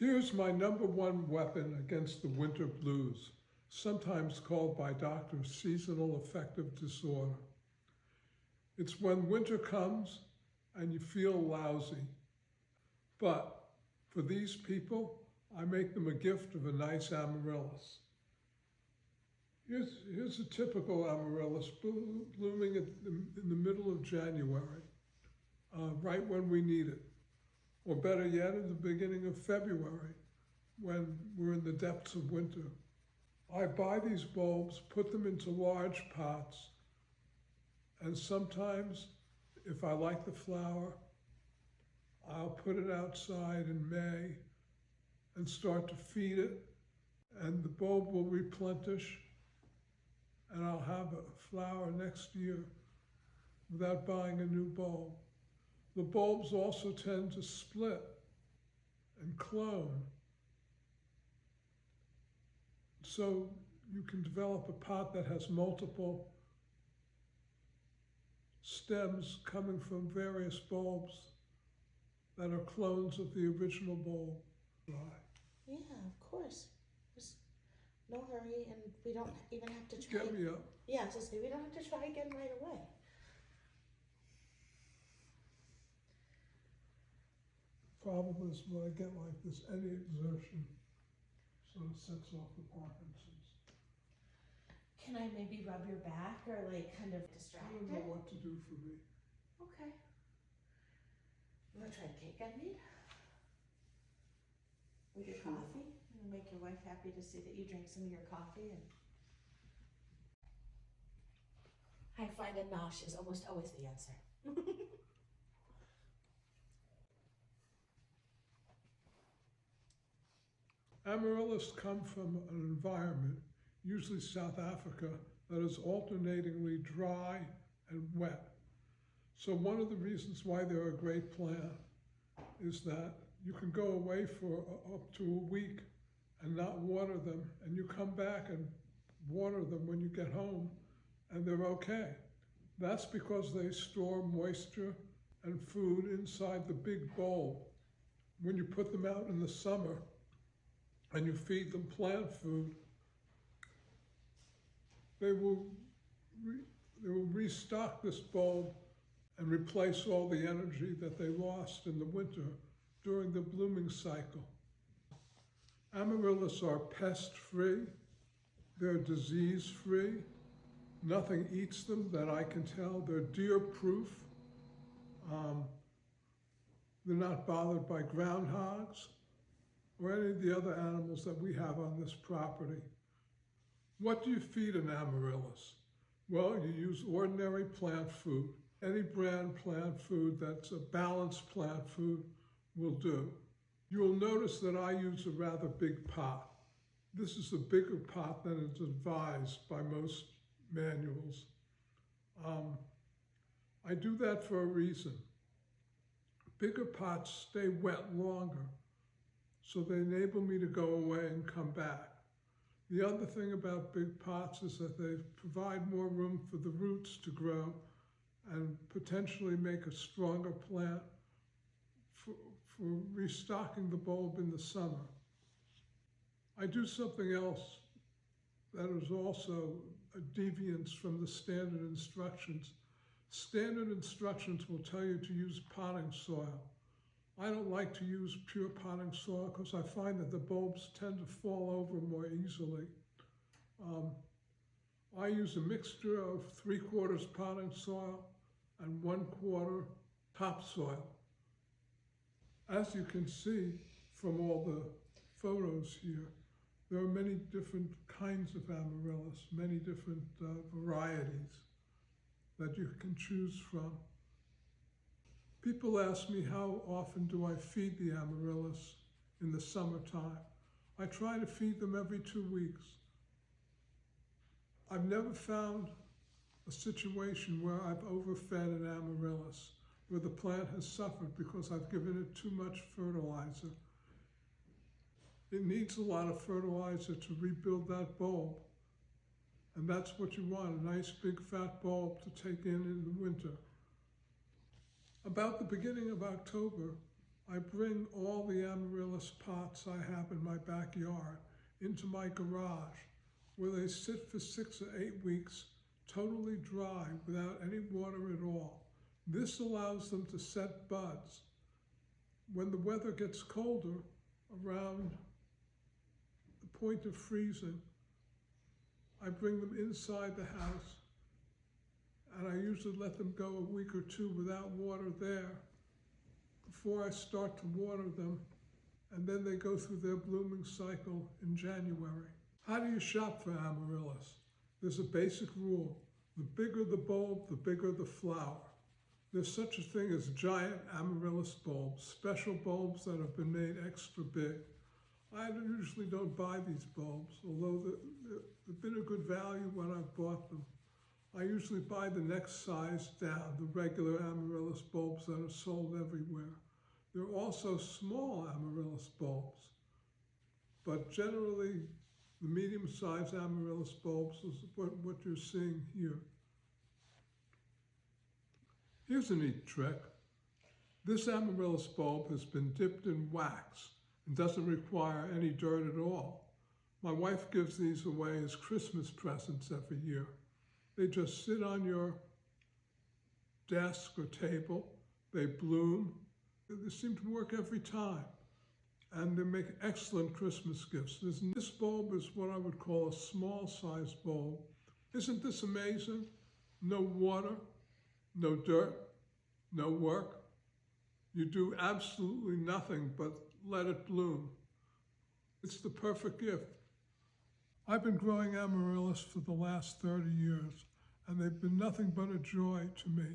Here's my #1 weapon against the winter blues, sometimes called by doctors seasonal affective disorder. It's when winter comes and you feel lousy. But for these people, I make them a gift of a nice amaryllis. Here's a typical amaryllis blooming in the middle of January, right when we need it. Or better yet, in the beginning of February, when we're in the depths of winter. I buy these bulbs, put them into large pots, and sometimes, if I like the flower, I'll put it outside in May and start to feed it, and the bulb will replenish, and I'll have a flower next year without buying a new bulb. The bulbs also tend to split and clone. So you can develop a pot that has multiple stems coming from various bulbs that are clones of the original bulb. Yeah, of course. There's no hurry, and we don't even have to try. Get me up. Yeah, so say we don't have to try again right away. Problem is when I get like this, any exertion sort of sets off the Parkinson's. Can I maybe rub your back or like kind of I distract don't know it? what to do for me. Okay. You want to try the cake I made? With your Sure. coffee? It'll make your wife happy to see that you drink some of your coffee. And I find a nosh is almost always the answer. Amaryllis come from an environment, usually South Africa, that is alternatingly dry and wet. So one of the reasons why they're a great plant is that you can go away for up to a week and not water them, and you come back and water them when you get home, and they're okay. That's because they store moisture and food inside the big bulb. When you put them out in the summer and you feed them plant food, they will restock this bulb and replace all the energy that they lost in the winter during the blooming cycle. Amaryllis are pest-free, they're disease-free, nothing eats them that I can tell, they're deer-proof, they're not bothered by groundhogs or any of the other animals that we have on this property. What do you feed an amaryllis? Well, you use ordinary plant food. Any brand plant food that's a balanced plant food will do. You will notice that I use a rather big pot. This is a bigger pot than is advised by most manuals. I do that for a reason. Bigger pots stay wet longer, so they enable me to go away and come back. The other thing about big pots is that they provide more room for the roots to grow and potentially make a stronger plant for restocking the bulb in the summer. I do something else that is also a deviance from the standard instructions. Standard instructions will tell you to use potting soil. I don't like to use pure potting soil because I find that the bulbs tend to fall over more easily. I use a mixture of 3/4 potting soil and 1/4 topsoil. As you can see from all the photos here, there are many different kinds of amaryllis, many different varieties that you can choose from. People ask me how often do I feed the amaryllis in the summertime. I try to feed them every 2 weeks. I've never found a situation where I've overfed an amaryllis, where the plant has suffered because I've given it too much fertilizer. It needs a lot of fertilizer to rebuild that bulb. And that's what you want, a nice big fat bulb to take in the winter. About the beginning of October, I bring all the amaryllis pots I have in my backyard into my garage, where they sit for 6 or 8 weeks, totally dry, without any water at all. This allows them to set buds. When the weather gets colder, around the point of freezing, I bring them inside the house, and I usually let them go a week or 2 without water there before I start to water them, and then they go through their blooming cycle in January. How do you shop for amaryllis? There's a basic rule. The bigger the bulb, the bigger the flower. There's such a thing as giant amaryllis bulbs, special bulbs that have been made extra big. I usually don't buy these bulbs, although they've been a good value when I've bought them. I usually buy the next size down, the regular amaryllis bulbs that are sold everywhere. There are also small amaryllis bulbs, but generally the medium-sized amaryllis bulbs is what you're seeing here. Here's a neat trick. This amaryllis bulb has been dipped in wax and doesn't require any dirt at all. My wife gives these away as Christmas presents every year. They just sit on your desk or table, they bloom. They seem to work every time, and they make excellent Christmas gifts. This bulb is what I would call a small-sized bulb. Isn't this amazing? No water, no dirt, no work. You do absolutely nothing but let it bloom. It's the perfect gift. I've been growing amaryllis for the last 30 years, and they've been nothing but a joy to me.